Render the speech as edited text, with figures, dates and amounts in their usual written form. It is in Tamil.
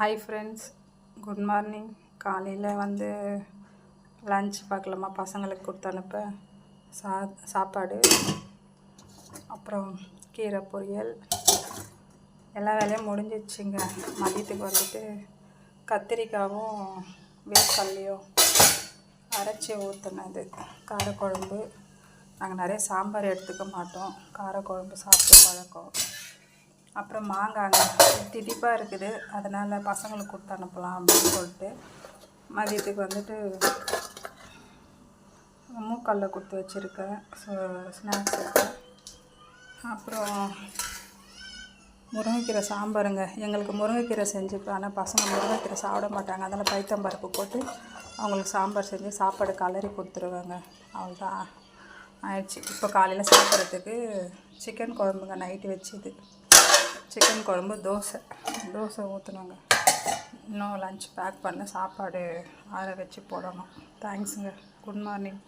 Hi friends, good morning. காலையில் வந்து லன்ச் பார்க்கலாமா, பசங்களுக்கு கொடுத்து அனுப்ப சாப்பாடு, அப்புறம் கீரை பொரியல் எல்லா வேலையும் முடிஞ்சிடுச்சுங்க. மதியத்துக்கு வந்துட்டு கத்திரிக்காயும் வேர்க்கடலையும் அரைச்சி ஊற்றினது காரக்குழம்பு. நாங்கள் நிறைய சாம்பார் எடுத்துக்க மாட்டோம், காரக்குழம்பு சாப்பிட்டு பழக்கம். அப்புறம் மாங்காங்க திதிப்பாக இருக்குது, அதனால் பசங்களுக்கு கொடுத்து அனுப்பலாம் அப்படின்னு சொல்லிட்டு மதியத்துக்கு வந்துட்டு மூக்கல்ல கொடுத்து வச்சுருக்கேன் ஸ்நாக்ஸுக்கு. அப்புறம் முருங்கைக்கீரை சாம்பாருங்க. எங்களுக்கு முருங்கைக்கீரை செஞ்சுப்பேன், ஆனால் பசங்க முருங்கைக்கீரை சாப்பிட மாட்டாங்க. அதனால் பைத்தம்பருப்பு போட்டு அவங்களுக்கு சாம்பார் செஞ்சு சாப்பாடு கலரி கொடுத்துருவேங்க. அவ்வளோதான் ஆயிடுச்சு. இப்போ காலையில் சாப்பிட்றதுக்கு சிக்கன் குழம்புங்க. நைட்டு வச்சுது சிக்கன் குழம்பு, தோசை ஊற்றணுங்க. இன்னும் லன்ச் பேக் பண்ண, சாப்பாடு ஆற வச்சு போடணும். தேங்க்ஸுங்க. Good morning.